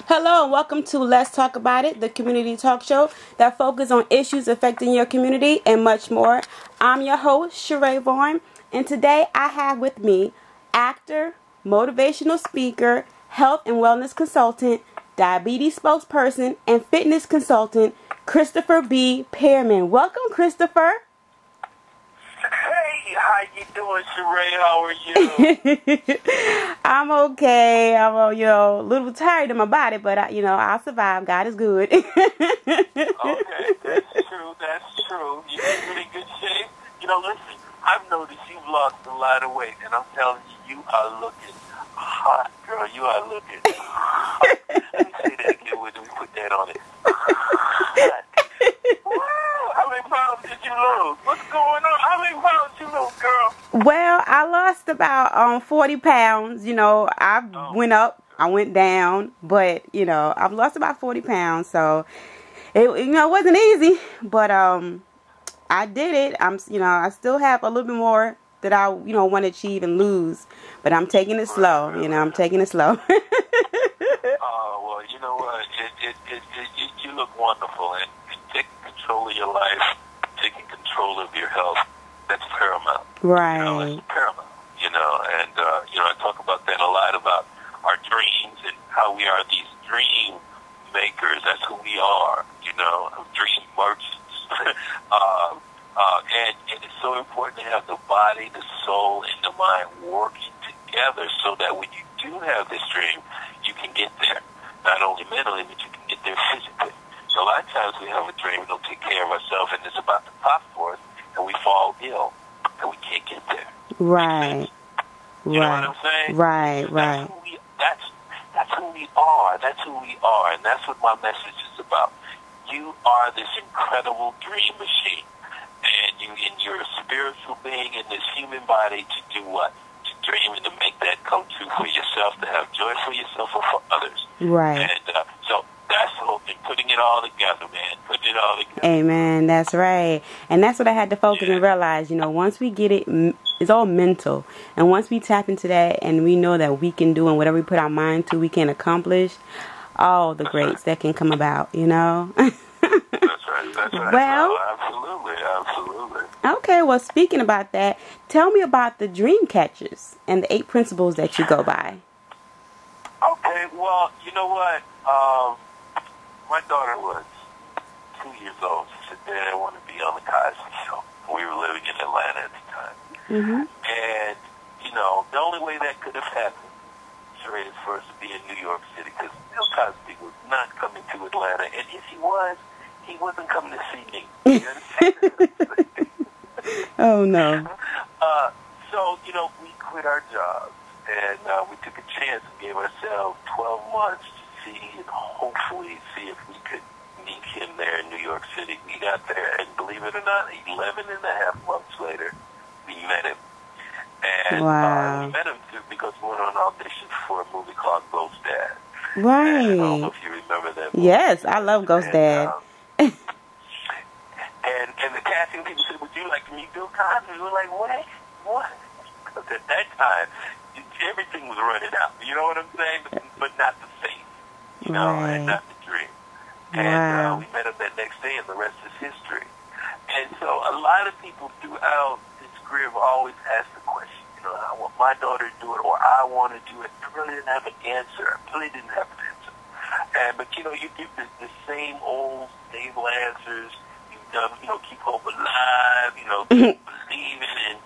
Hello and welcome to Let's Talk About It, the community talk show that focuses on issues affecting your community and much more. I'm your host, Charay Vaughn, and today I have with me actor, motivational speaker, health and wellness consultant, diabetes spokesperson, and fitness consultant, Christopher B. Pearman. Welcome, Christopher. Hey, how you doing, Charay? How are you? I'm okay. I'm a little tired in my body, but I'll survive. God is good. Okay, that's true. That's true. You're in really good shape. Listen, I've noticed you've lost a lot of weight, and I'm telling you, you are looking hot, girl. You are looking hot. Let me say that again. Let me put that on it. Hot. Wow, how many pounds did you lose? What's going on? How many pounds did you lose, girl? Well, I lost about 40 pounds. I went up, I went down, but I've lost about 40 pounds. So it wasn't easy, but I did it. I still have a little bit more that I want to achieve and lose, but I'm taking it slow. I'm taking it slow. Well, you know what? You look wonderful, and taking control of your life, taking control of your health, that's paramount. Right. It's paramount, and I talk about that a lot, about our dreams and how we are these dream makers. That's who we are, dream merchants. And it's so important to have the body, the soul, and the mind working together so that when you do have this dream, you can get there. Not only mentally, but you can get there physically. So a lot of times we have a dream, we don't take care of ourselves, and it's about to pop for us, and we fall ill, and we can't get there. Right. You know what I'm saying? Right. That's who we are. That's who we are, and that's what my message is about. You are this incredible dream machine, and you, in your spiritual being, in this human body, to do what? To dream and to make that come true for yourself, to have joy for yourself or for others. Right. And so that's the whole thing, putting it all together, man. Putting it all together. Amen. That's right. And that's what I had to focus and realize, once we get it, it's all mental. And once we tap into that and we know that we can do and whatever we put our mind to, we can accomplish all the greats that can come about, That's right. That's right. Well, absolutely. Okay, well, speaking about that, tell me about the dream catchers and the 8 principles that you go by. Okay, well, you know what? My daughter was 2 years old. She said, Dad, I want to be on the Cosby Show. We were living in Atlanta at the time. Mm-hmm. And, the only way that could have happened, Charay, is for us to be in New York City, because Bill Cosby was not coming to Atlanta. And if he was, he wasn't coming to see me. You understand? Oh, no. So, we quit our jobs, and we took a chance and gave ourselves 12 months to see and hopefully see if we could meet him there in New York City. We got there, and believe it or not, 11 and a half months later, we met him. And wow. We met him because we went on audition for a movie called Ghost Dad. Right. And I don't know if you remember that movie. Yes, I love Ghost Dad. And the casting people said, would you like to meet Bill Cosby? We were like, what? Because at that time, everything was running out. You know what I'm saying? But not the face, right. And not the dream. And we met him that next day, and the rest is history. And so a lot of people throughout his career have always asked the question, I want my daughter to do it, or I want to do it. I really didn't have an answer. But you give the same old stable answers. Keep hope alive, keep believing, and,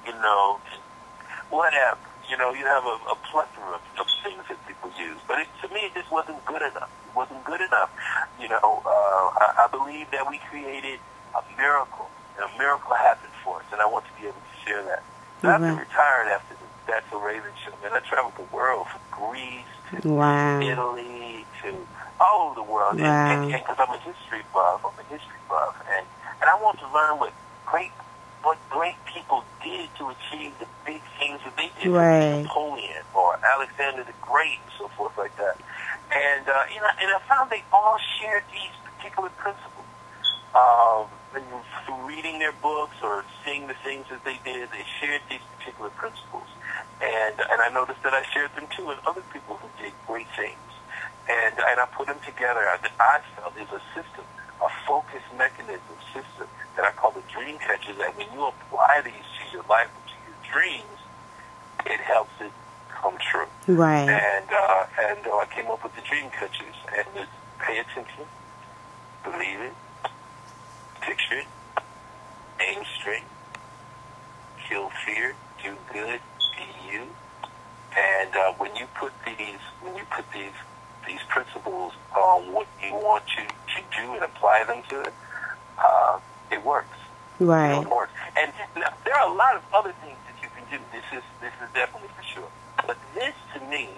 whatever. You have a plethora of things that people use. But to me, it just wasn't good enough. It wasn't good enough. I believe that we created a miracle. And a miracle happened for us, and I want to be able to share that. So I've been retired after That's a Raven show. Man, I traveled the world, from Greece to Italy to all over the world. And because I'm a history buff, and I want to learn what great people did to achieve the big things that they did. Right. Napoleon or Alexander the Great and so forth like that. And I found they all shared these particular principles. Through reading their books or seeing the things that they did, they shared these particular principles. And I noticed that I shared them too with other people who did great things. And I put them together. I felt is a system, a focus mechanism system that I call the dream catcher, that when you apply these to your life, to your dreams, it helps it come true. Right. And I came up with the dream catchers. And it's pay attention, believe it, picture it, aim straight, kill fear, do good, be you. And when you put these principles on what you want to do and apply them to it, it works. Right. It works. And now, there are a lot of other things that you can do. This is definitely for sure. But this, to me,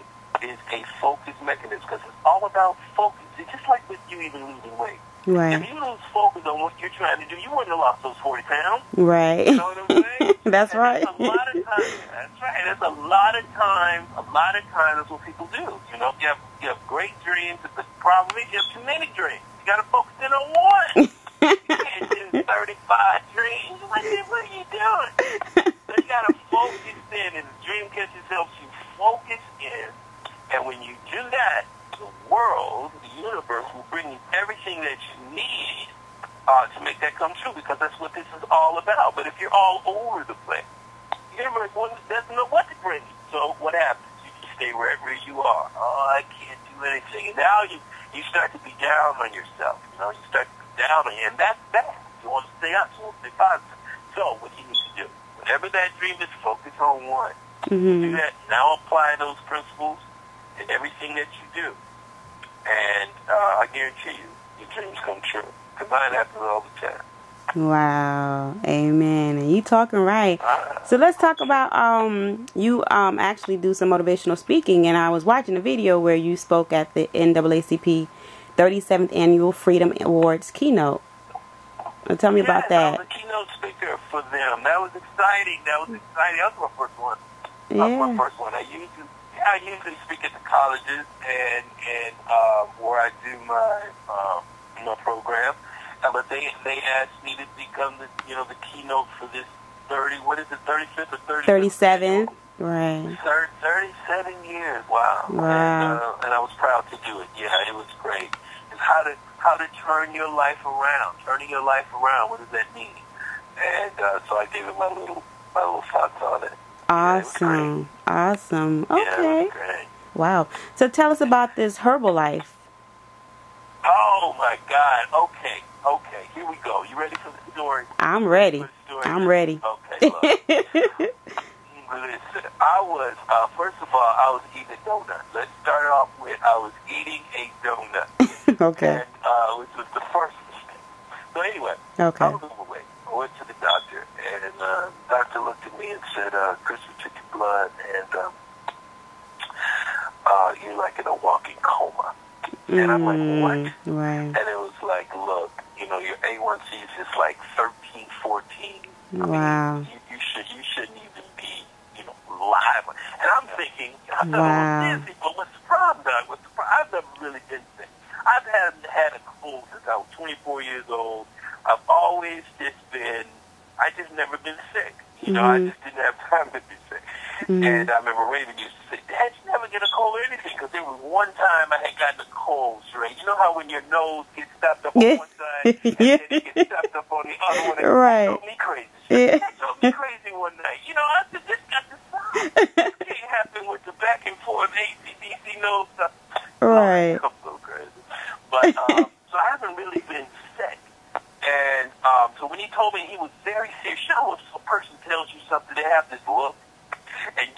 is a focus mechanism, because it's all about focus. It's just like with you even losing weight. Right. If you lose focus on what you're trying to do, you wouldn't have lost those 40 pounds. Right. You know what I'm saying? That's right. A lot of times, that's right. There's a lot of times that's what people do. You know, you have great dreams, but the problem is you have too many dreams. You got to focus in on one. You can't do 35 dreams. What are you doing? So you got to focus in, and the dream catcher helps you focus in. And when you do that, the world, the universe, will bring you everything that you need to make that come true, because that's what this is all about. But if you're all over the place, the universe doesn't know what to bring you. So what happens? You just stay wherever you are. Oh, I can't do anything. And now you start to be down on yourself. You know, you start to be down on you, and that's bad. You want to stay up, you want to stay positive. So what you need to do, whatever that dream is, focus on one. Do that. Now apply those principles in everything that you do. And I guarantee you, your dreams come true. Because mine happens all the time. Wow. Amen. And you talking right. So let's talk about you actually do some motivational speaking, and I was watching a video where you spoke at the NAACP 37th Annual Freedom Awards keynote. Tell me about that. I was a keynote speaker for them. That was exciting. That was my first one. I usually speak at the colleges and where I do my program. But they asked me to become the keynote for this 35th or 37th? Right. 37 years. Wow. And I was proud to do it. Yeah, it was great. It's how to turn your life around. Turning your life around. What does that mean? And so I gave it my little thoughts on it. Awesome. Yeah, awesome. Yeah, Okay. it was great. Wow. So tell us about this Herbalife. Oh my God. Okay. Here we go. You ready for the story? I'm ready. I'm ready. Okay. Look. Listen, first of all, I was eating a donut. Let's start off with I was eating a donut. Okay. And, which was the first mistake. So anyway, Okay. I was overweight. I went to the doctor, and the doctor looked at me and said, Chris, we took your blood, and you're like in a walking coma. And I'm like, what? Right. And it was like, look, your A1C is just like 13, 14. Wow. I mean, you shouldn't even be, live. And I'm thinking, I thought Wow. it was dizzy, but what's the problem, Doug? I've never really been sick. I've had a cold since I was 24 years old. I've always I just never been sick. I just didn't have time to be sick. And I remember Raven used to say, Dad, you never get a cold or anything, because there was one time I had gotten a cold, Charay. You know how when your nose gets stopped up on one side and then it gets stopped up on the other one? Right. It drove me crazy. It drove me crazy one night. I just got to stop. It can't happen with the back and forth AC/DC nose stuff. Right. I'm so crazy. But, so I haven't really been sick. And so when he told me, he was very serious. You know, if a person tells you something, they have this look, and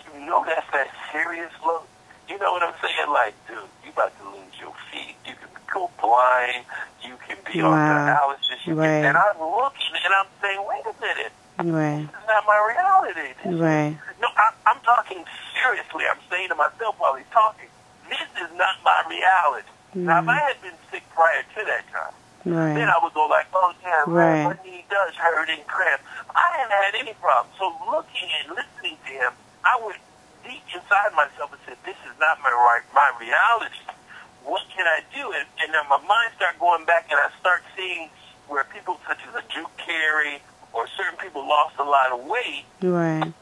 that's that serious look. You know what I'm saying? Like, dude, you about to lose your feet. You can go blind. You can be on dialysis. And I'm looking, and I'm saying, wait a minute. Right. This is not my reality. Right. No, I'm talking seriously. I'm saying to myself while he's talking, this is not my reality. Now, if I had been sick prior to that time, then I would go like, oh, yeah, my knee does hurt and cramp. I hadn't had any problem. So looking and listening to him, I went deep inside myself and said, this is not my reality. What can I do? And then my mind started going back, and I start seeing where people such as a Drew Carey or certain people lost a lot of weight and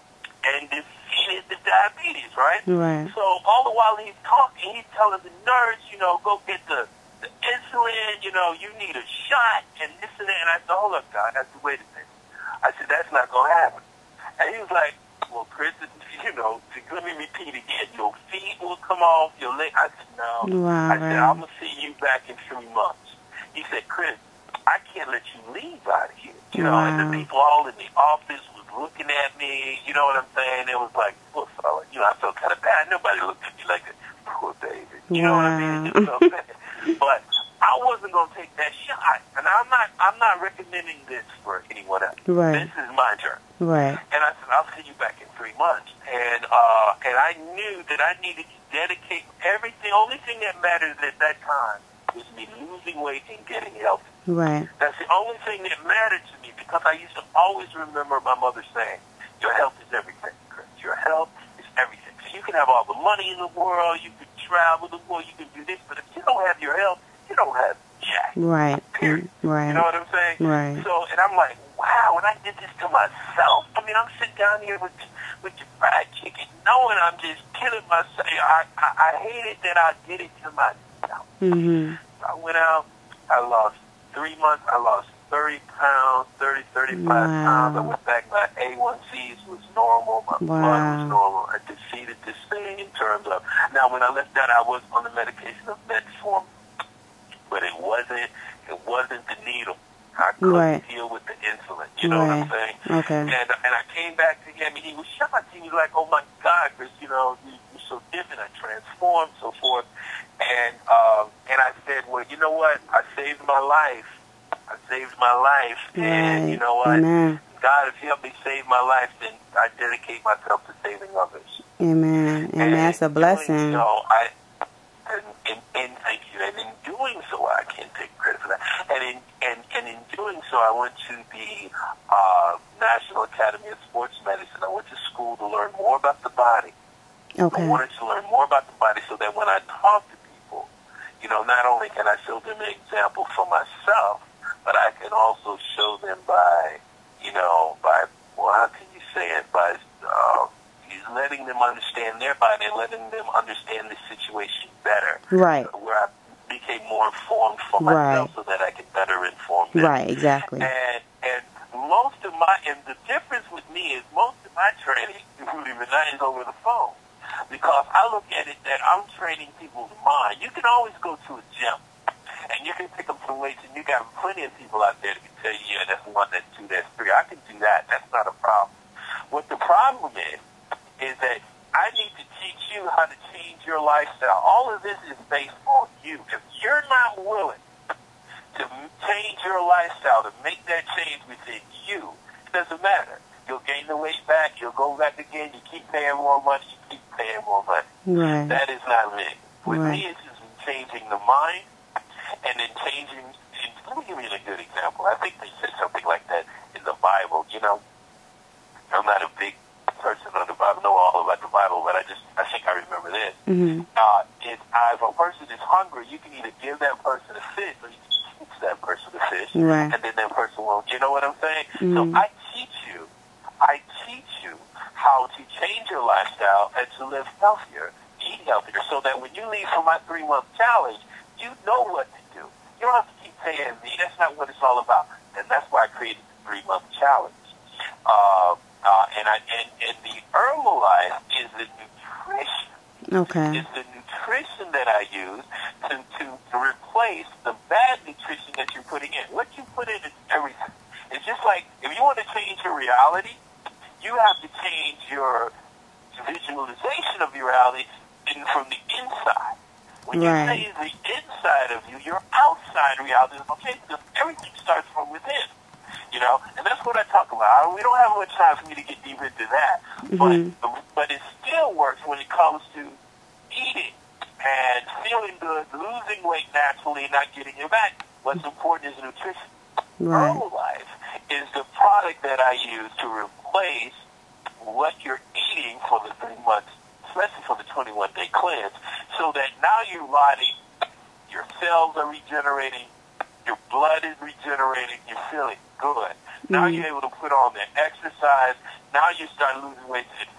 defeated the diabetes, right? Right. So all the while he's talking, he's telling the nurse, go get the insulin, you need a shot and this and that. And I said, hold up, God. I said, wait a minute. I said, that's not going to happen. And he was like, well, Chris, let me repeat again. Your feet will come off, your leg. I said, no. Wow, I said, I'm going to see you back in 3 months. He said, Chris, I can't let you leave out of here. And the people all in the office was looking at me. You know what I'm saying? It was like, poor fella. I felt kind of bad. Nobody looked at me like that. Poor David. You know what I mean? It just felt bad. But I wasn't going to take that shot. And I'm not recommending this for anyone else. Right. This is my journey. Right. And I said, I'll see you back in 3 months. And I knew that I needed to dedicate everything. The only thing that mattered at that time was me losing weight and getting healthy. Right. That's the only thing that mattered to me, because I used to always remember my mother saying, your health is everything, Chris. Your health is everything. So you can have all the money in the world, you can travel the world, you can do this, but if you don't have your health, you don't have jack. Right. Period. Right. You know what I'm saying? Right. So, and I'm like, wow, and I did this to myself. I mean, I'm sitting down here with your fried chicken, knowing I'm just killing myself. I hated that I did it to myself. Mm-hmm. So I went out, I lost 3 months, I lost 30 pounds, 35 pounds. I went back, my A1Cs was normal, my blood was normal. I defeated this thing in terms of, now when I left that, I was on the medication of metformin, but it wasn't the needle. I couldn't deal with the insulin. You know what I'm saying? Okay. And I came back to him, and he was shocked. He was like, "Oh my God, Chris, you're so different. I transformed, so forth." And I said, "Well, you know what? I saved my life. And you know what? Amen. God, if you help me save my life, then I dedicate myself to saving others." Amen. And that's a blessing. And thank you. And in doing so, I can't take credit for that. And in doing so, I went to the National Academy of Sports Medicine. I went to school to learn more about the body. Okay. I wanted to learn more about the body so that when I talk to people, not only can I show them an example for myself, but I can also show them by how can you say it? By letting them understand their body and letting them understand the situation better. Right. Where I became more informed for myself so that I could better inform them. Right, exactly. And the difference with me is most of my training, believe it or not, is over the phone. Because I look at it that I'm training people's mind. You can always go to a gym and you can pick up some weights, and you got plenty of people out there that can tell you, yeah, that's 1, that's 2, that's 3. I can do that. That's not a problem. What the problem is that I need to teach you how to change your lifestyle. All of this is based on you. If you're not willing to change your lifestyle, to make that change within you, it doesn't matter. You'll gain the weight back. You'll go back again. You keep paying more money. You keep paying more money. Right. That is not me. With me, it's just changing the mind and then changing. Let me give you a good example. I think they said something like that in the Bible. I'm not a big person on the Bible, know all about the Bible, but I think I remember this. Mm-hmm. If a person is hungry, you can either give that person a fish or you can teach that person a fish, right. and then that person won't. You know what I'm saying? Mm-hmm. So I teach you how to change your lifestyle and to live healthier, eat healthier, so that when you leave for my 3-month challenge, you know what to do. You don't have to keep paying me. That's not what it's all about. And that's why I created the 3-month challenge. And the Herbalife is the nutrition. Okay. It's the nutrition that I use to replace the bad nutrition that you're putting in. What you put in is everything. It's just like if you want to change your reality, you have to change your visualization of your reality from the inside. When you change the inside of you, your outside reality is okay because everything starts from within. And that's what I talk about. We don't have much time for me to get deep into that, but it still works when it comes to eating and feeling good, losing weight naturally, not getting it back. What's important is nutrition. Right. Herbalife is the product that I use to replace what you're eating for the 3 months, especially for the 21-day cleanse, so that now your body, your cells are regenerating, your blood is regenerating, you're feeling good. Now you're able to put on the exercise. Now you start losing weight and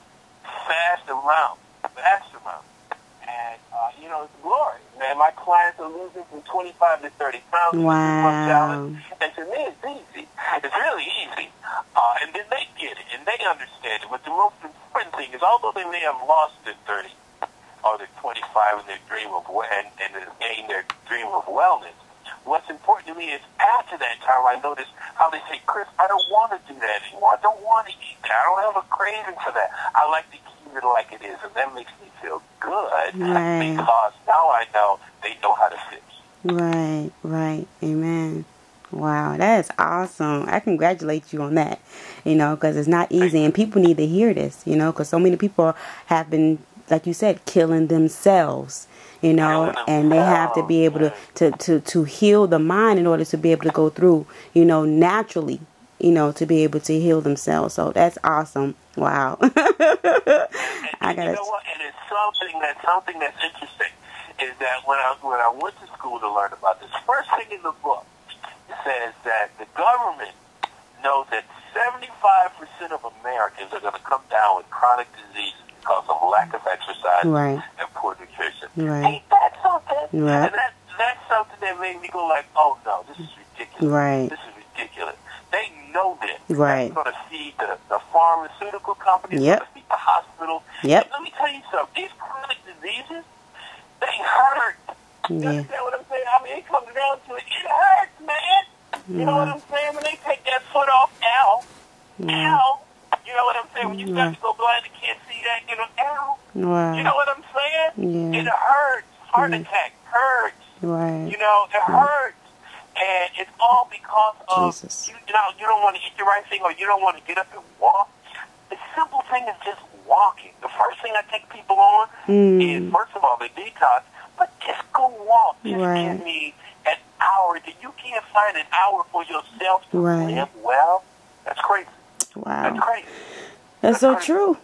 vast amount. And, it's glory. Man, my clients are losing from 25 to 30 pounds. Wow. And to me, it's easy. It's really easy. And then they get it, and they understand it. But the most important thing is, although they may have lost their 30 or their 25 in their dream of and gain their dream of wellness, what's important to me is after that time, I notice how they say, Chris, I don't want to do that anymore. I don't want to eat that. I don't have a craving for that. I like to keep it like it is, and that makes me feel good because now I know they know how to fix. Right. Amen. Wow, that is awesome. I congratulate you on that, because it's not easy, and people need to hear this, because so many people have been, like you said, killing themselves, and they have to be able to heal the mind in order to be able to go through, naturally, to be able to heal themselves. So that's awesome. Wow. I got it. And it's something that's interesting is that when I went to school to learn about this, first thing in the book says that the government knows that 75% of Americans are going to come down with chronic diseases because of lack of exercise and poor nutrition. Ain't that something? And that's something that made me go like, oh no, this is ridiculous. This is ridiculous. They know this. They're going to feed the pharmaceutical companies, they're going to feed the hospitals. And let me tell you something. These chronic diseases, they hurt. You understand what I'm saying? I mean, it comes down to it. It hurts, man. You know what I'm saying? When they take that foot off, ow. You know what I'm saying? When you start to go blind and can't see that, ow. You know what I'm saying? It hurts. Heart attack hurts. It hurts. And it's all because of, you don't want to eat the right thing, or you don't want to get up and walk. The simple thing is just walking. The first thing I take people on is, first of all, the detox, but just go walk. Just give me an hour. If you can't find an hour for yourself to live well, that's crazy. Wow. That's crazy. That's so true.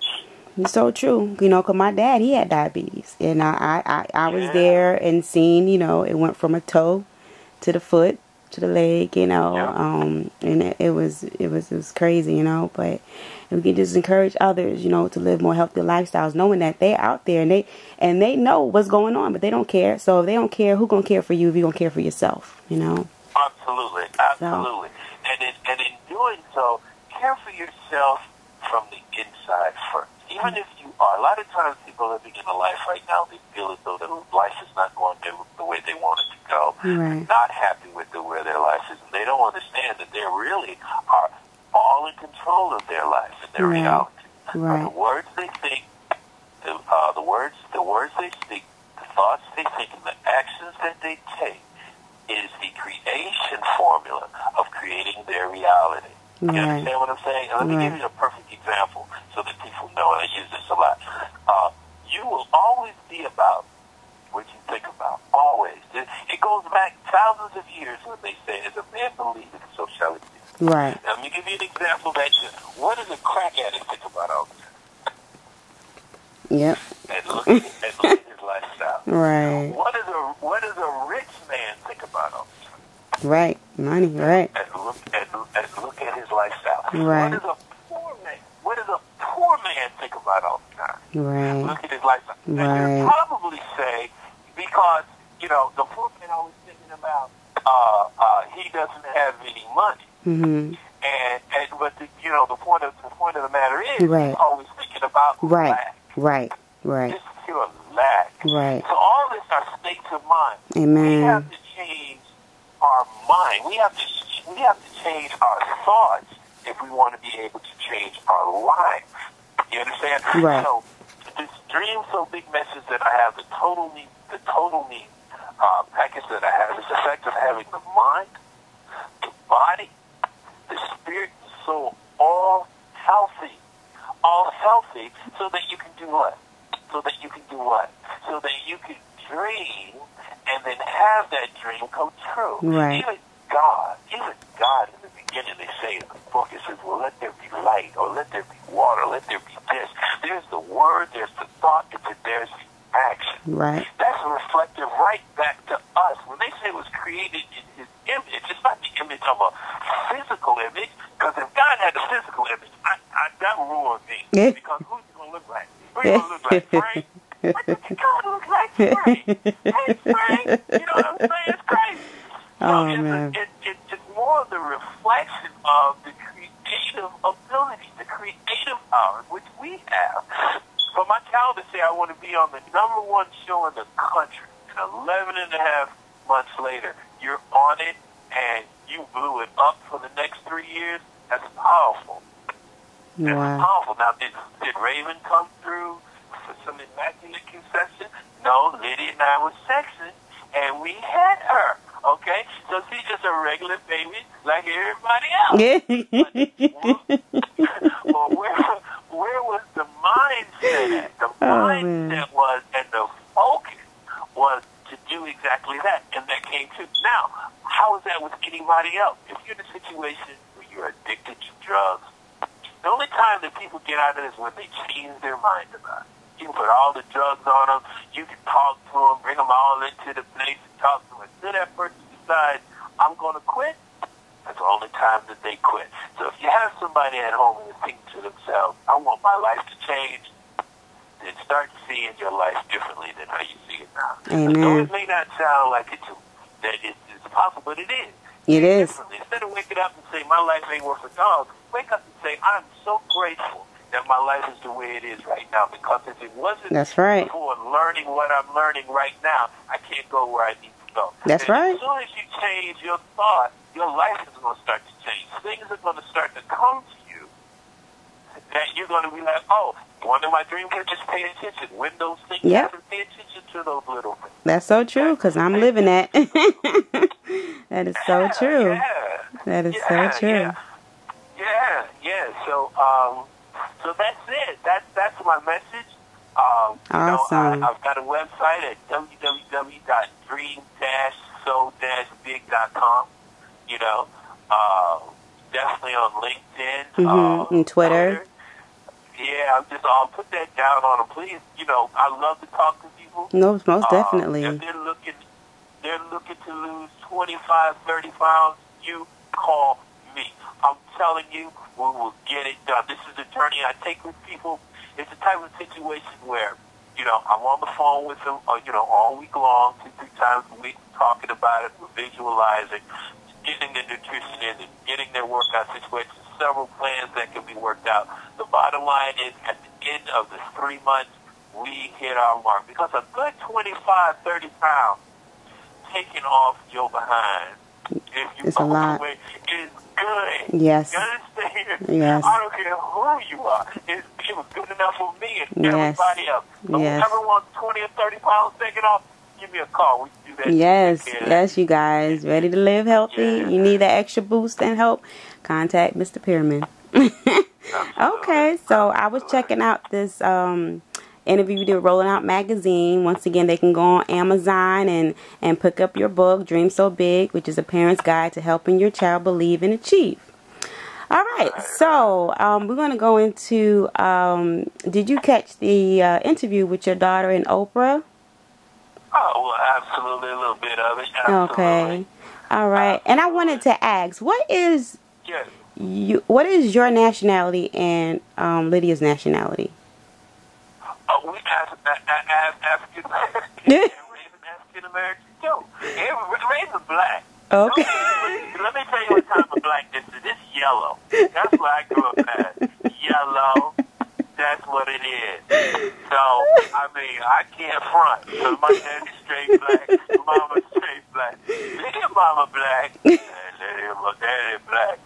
It's so true. Because my dad, he had diabetes. And I was there and seen, it went from a toe to the foot to the leg, and it was crazy, but we can just encourage others, to live more healthy lifestyles, knowing that they're out there and they know what's going on, but they don't care. So if they don't care, who gonna care for you if you don't care for yourself? Absolutely. So. And in doing so, care for yourself from the inside first. Even if you are, a lot of times people living in a life right now, they feel as though their life is not going the way they want it to go. Not happy with where their life is, and they don't understand that they really are all in control of their life and their reality. The words they think, the words they speak, the thoughts they think, and the actions that they take is the creation formula of creating their reality. You understand what I'm saying? And let me give you a perfect example so that people know, and I use this a lot. You will always be about what you think about. Always. It goes back thousands of years when they say, as a man believeth, so shall it be. Now, let me give you an example that what does a crack addict think about all this? And look at his lifestyle. What does a rich man think about all this? Money, And look at his lifestyle. What does a poor man think about all the time? Look at his lifestyle. And you'll probably say, because, the poor man always thinking about he doesn't have any money. But the point of the matter is he's always thinking about lack. Just pure lack. So all this are states of mind. We have to change our mind. We have to change our thoughts if we want to be able to change our life. You understand? So this Dream So Big message that I have, the total me package that I have is the fact of having the mind, the body, the spirit, the soul, all healthy, so that you can do what? So that you can dream and then have that dream come true. Even God in the beginning, they say in the book, it says, well, let there be light, or let there be water, let there be this. There's the word, there's the thought, and then there's the action. That's reflective right back to us. When they say it was created in his image, it's not the image of a physical image, because if God had a physical image, that would ruin me. Because who's he going to look like? Who's like Frank. What does your car look like Frank? Hey, Frank. You know what I'm saying? It's crazy. Oh, So man. it's more of the reflection of the creative ability, the creative power, which we have. For my child to say I want to be on the #1 show in the country, and 11 and a half months later, you're on it, and you blew it up for the next 3 years, that's powerful. That's powerful. Now, did Raven come through for some immaculate concession? No, Lydia and I were sexing, and we had her. Okay? So she's just a regular baby like everybody else. Well, where was the mindset at? The mindset was, and the focus was to do exactly that, and that came to. Now, how is that with anybody else? If you're in a situation where you're addicted to drugs, the only time that people get out of this is when they change their mind about it. You can put all the drugs on them. You can talk to them, bring them all into the place and talk to them. Until that person decides, I'm going to quit, that's the only time that they quit. So if you have somebody at home who's thinking to themselves, I want my life to change, then start seeing your life differently than how you see it now. Amen. Though it may not sound like it's possible, but it is. It is. Instead of waking up and saying, my life ain't worth a dog, wake up and say, I'm so grateful that my life is the way it is right now, because if it wasn't for learning what I'm learning right now, I can't go where I need to go. That's right. As soon as you change your thought, your life is going to start to change. Things are going to start to come to you that you're going to be like, oh, one of my dreams is just pay attention. When those things happen, pay attention to those little things. That's so true, because I'm living that. That is so true. Yeah. That is so true. Yeah. So that's it. That's my message. Awesome. I've got a website at www.dream-so-big.com. Definitely on LinkedIn. And Twitter. Yeah, I'll put that down on them. Please, I love to talk to people. No, most definitely. If they're looking to lose 25, 30 pounds, you call me. I'm telling you, we will get it done. This is the journey I take with people. It's the type of situation where, I'm on the phone with them, all week long, 2-3 times a week, talking about it, we're visualizing, getting the nutrition in, and getting their workout situations, several plans that can be worked out. The bottom line is, at the end of the 3 months, we hit our mark. Because a good 25, 30 pounds taking off your behind, if you it's a lot. Away, is good. Yes. You understand? Yes. I don't care who you are. It was good enough for me and everybody else. So whoever wants 20 or 30 pounds taken off, give me a call. We can do that. Yes, you guys. Ready to live healthy? Yeah. You need that extra boost and help? Contact Mr. Pearman. Okay, so I was checking out this interview you did with Rolling Out Magazine. Once again, they can go on Amazon and pick up your book, Dream So Big, which is a parent's guide to helping your child believe and achieve. All right, so we're going to go into, did you catch the interview with your daughter and Oprah? Oh, well, absolutely, a little bit of it. Absolutely. Okay, all right. And I wanted to ask, what is your nationality and Lydia's nationality? Oh, we African American. Raven African American too. Raven black. Okay. Let me tell you what type of black this is. It's yellow. That's what I grew up as. Yellow. That's what it is. So, I can't front. So my daddy's straight black. Mama's straight black. Lydia mama black. And my daddy black.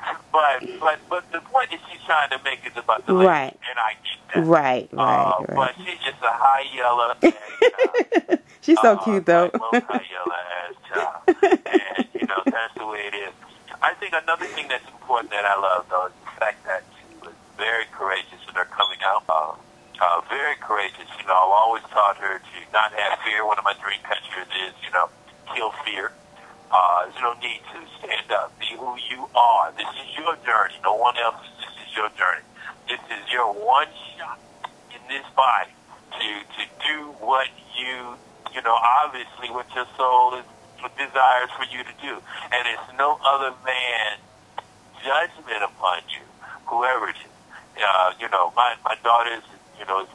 But the point that she's trying to make is about the lady. Right. And I get that. Right. But she's just a high yellow ass child. She's so cute, though. Most high yellow ass child. And, that's the way it is. I think another thing that's important that I love, though, is the fact that she was very courageous in her coming out. Very courageous. I've always taught her to not have fear. One of my dream pictures is, kill fear. There's no need to stand up. Be who you are. This is your journey. No one else's. This is your journey. This is your one shot in this body to do what obviously what your soul desires for you to do. And it's no other man's judgment upon you, whoever it is. My daughter is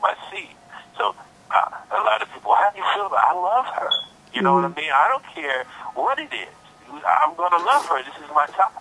my seed. So a lot of people, how do you feel about it? I love her. You know what I mean? I don't care what it is. I'm going to love her. This is my child.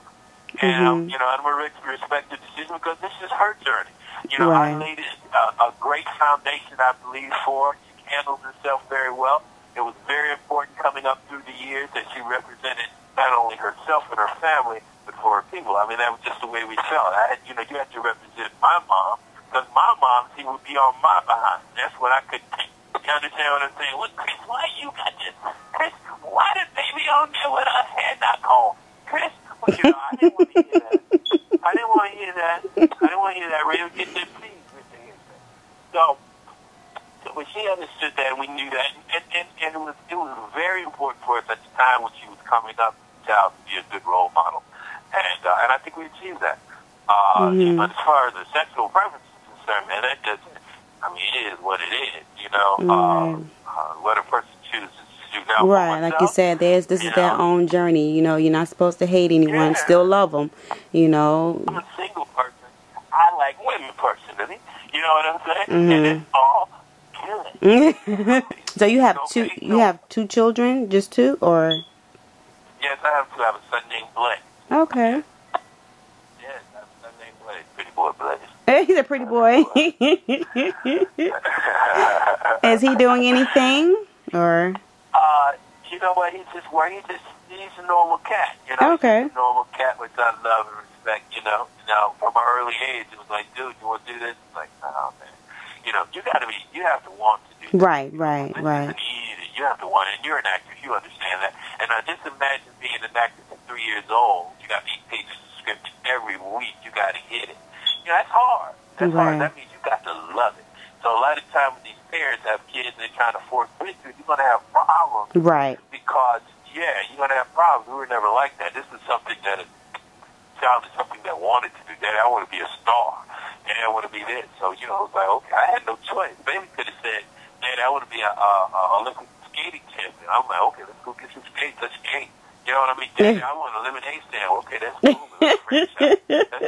And, you know, I'm going to respect the decision because this is her journey. You know, I laid a great foundation, I believe, for her. She handles herself very well. It was very important coming up through the years that she represented not only herself and her family, but for her people. I mean, that was just the way we felt. You know, you had to represent my mom because my mom, she would be on my behind. That's what I could take. You understand what I'm saying? What, Chris, why you got this? Chris, why did baby on there with her head not cold? Chris, well, you know, I didn't want to hear that. I didn't want to hear that. I didn't want to hear that. Raven, get that, please. So but she understood that, and we knew that, and it was very important for us at the time when she was coming up to be a good role model, and I think we achieved that. But as far as the sexual preference is concerned, man, that doesn't. I mean, it is what it is, you know. What a person chooses to do now. Right, like you said, this is their own journey. You know, you're not supposed to hate anyone, still love them. You know. I'm a single person. I like women personally. You know what I'm saying? And it's all good. So you have two. You have two children, just two, or? Yes, I have two. I have a son named Blake. Okay. Yes, I have a son named Blake. Pretty boy Blake. He's a pretty boy. Is he doing anything, or? You know what? He's a normal cat. You know. Okay. He's a normal cat, which I love and respect. You know. Now, from an early age, it was like, dude, you want to do this? It's like, no, man. You know, you have to want to do this. Right. This isn't easy. You have to want it. And you're an actor. You understand that. And I just imagine being an actor at 3 years old. You got 8 pages of script every week. You got to hit it. You know, that's hard. That's hard. That means you got to love it. So a lot of times when these parents have kids and they're trying to force fit through, you're going to have problems. Right. Because, you're going to have problems. We were never like that. This is something that child is something that wanted to do that. I want to be a star. And I want to be this. So, you know, it was like, okay, I had no choice. Baby could have said, man, I want to be a Olympic skating champion. I'm like, okay, let's go get some skates. Let's skate. You know what I mean? Daddy, I want a lemonade stand. Okay, that's cool. Let's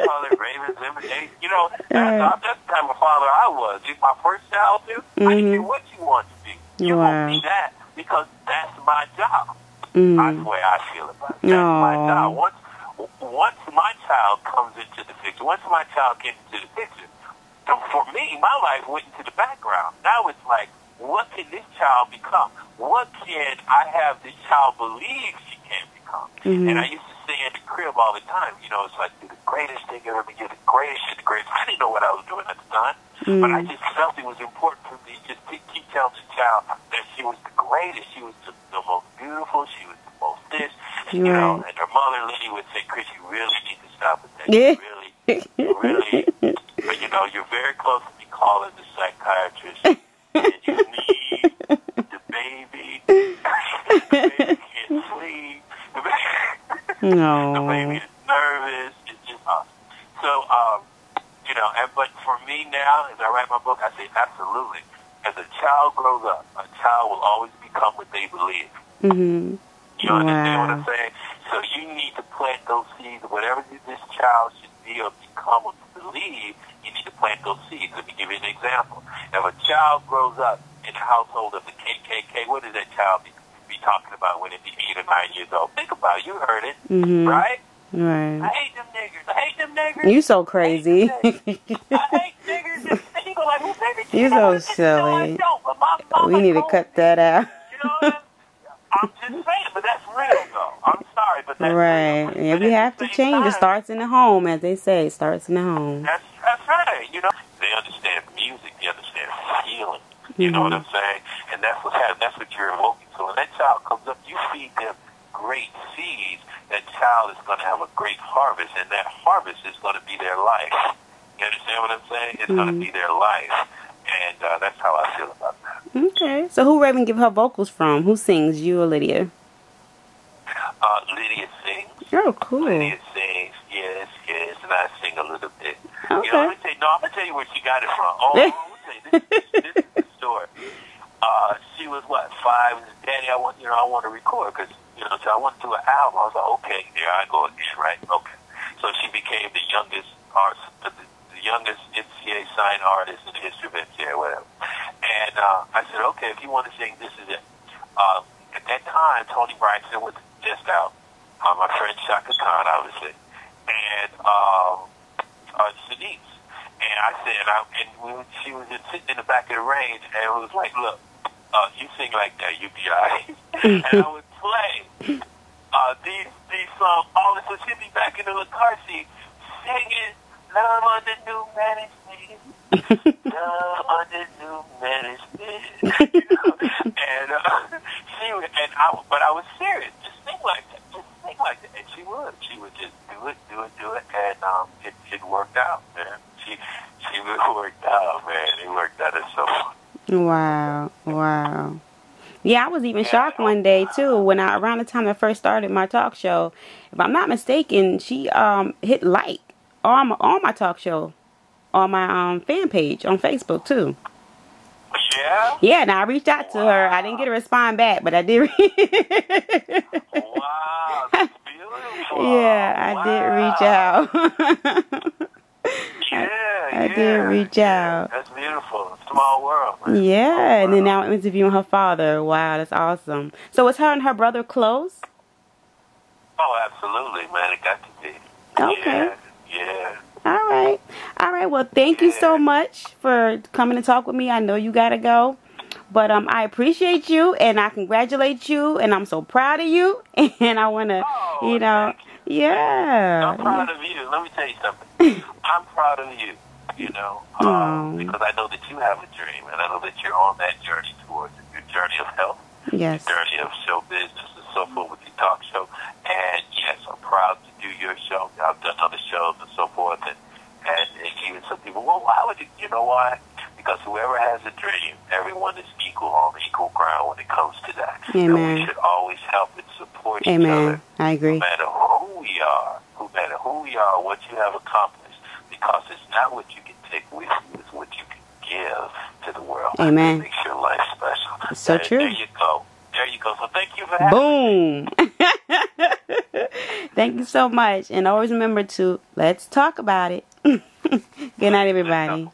call it Raven Symone. You know, that's the type of father I was. My first child, too, I didn't care what you want to be. You won't be that because that's my job. That's the way I feel about it. That's my job. Once my child comes into the picture, once my child gets into the picture, for me, my life went into the background. Now it's like, what can this child become? What can I have this child believe she can become? And I used to say in the crib all the time, you know, it's like, you're the greatest thing ever, you're the greatest, you're the greatest. I didn't know what I was doing at the time, but I just felt it was important for me just to keep telling the child that she was the greatest, she was the most beautiful, she was the most this, you know, and her mother, Liddy, would say, Chris, you really need to stop with that. You really, but you know, you're very close to me calling the psychiatrist, and you need the baby. The baby can't sleep. The baby is nervous. It's just awesome. So, you know, but for me now, as I write my book, I say absolutely. As a child grows up, a child will always become what they believe. You understand what I'm saying? So you need to plant those seeds. Whatever this child should be or become or believe, you need to plant those seeds. Let me give you an example. If a child grows up in the household of the KKK, what does that child be talking about when it be 8 or 9 years old? Think about it. You heard it, right? Right. I hate them niggers. I hate them niggers. You so crazy. I hate niggers. And you go like, well, baby, you so silly. We need to cut that out. You know what I'm just saying, but that's real, though. I'm sorry, but that's real. But yeah, we have to change. It starts in the home, as they say. It starts in the home. That's right. You know, they understand music. They understand feeling. You know what I'm saying? And that's what happens. That's what you're evoking. So when that child comes up, you feed them great seeds. That child is going to have a great harvest, and that harvest is going to be their life. You understand what I'm saying? It's going to be their life. And that's how I feel about that. Okay. So who Raven give her vocals from? Who sings, you or Lydia? Lydia sings. Oh, cool. Lydia sings, yes, and I sing a little bit. Okay. You know, I'm going to tell you where she got it from. Oh, I'm going to tell you, this is the story. She was, 5, and Daddy, I want to record, because, you know, so I want to do an album. I was like, okay, there I go again, right? Okay. So she became the youngest artist, the youngest NCAA signed artist in the history of NCAA, whatever. And I said, okay, if you want to sing, this is it. At that time, Tony Braxton was just out. My friend Shaka Khan, obviously, and Shanice. And I said, she was just sitting in the back of the range, and it was like, look, you sing like that, you be all right. And I would play these songs, all this, so she'd be back in the car seat singing Love Under New Management, Love Under New Management. You know? And but I was serious, just sing like that, and she would just do it, and it worked out, man. She worked out, man. It worked out. It's so fun. Wow. Yeah, I was even shocked one day too when around the time I first started my talk show. If I'm not mistaken, she hit like on my talk show on my fan page on Facebook too. Yeah? Yeah, and I reached out to her. I didn't get a response back, but I did. Wow, that's beautiful. Yeah, I did reach out. I did reach out. That's beautiful. Small world, man. Yeah, and then now I'm interviewing her father. Wow, that's awesome. So is her and her brother close? Oh, absolutely, man. It got to be. Okay. Yeah. All right. Well, thank you so much for coming to talk with me. I know you gotta go, but I appreciate you and I congratulate you and I'm so proud of you. And I wanna, yeah. I'm proud of you. Let me tell you something. I'm proud of you. Because I know that you have a dream, and I know that you're on that journey towards it. Your journey of health, yes, your journey of show business, and so forth with your talk show. And yes, I'm proud to do your show. I've done other shows and so forth, and even some people, well, why would you? You know why? Because whoever has a dream, everyone is equal on equal ground when it comes to that. Amen. And we should always help and support each Amen. other. I agree. No matter who we are, what you have accomplished. Because it's not what you can take with you, it's what you can give to the world. Amen. It makes your life special. It's so true. There you go. So thank you for having me. Boom. Thank you so much. And always remember to, let's talk about it. Good night, everybody.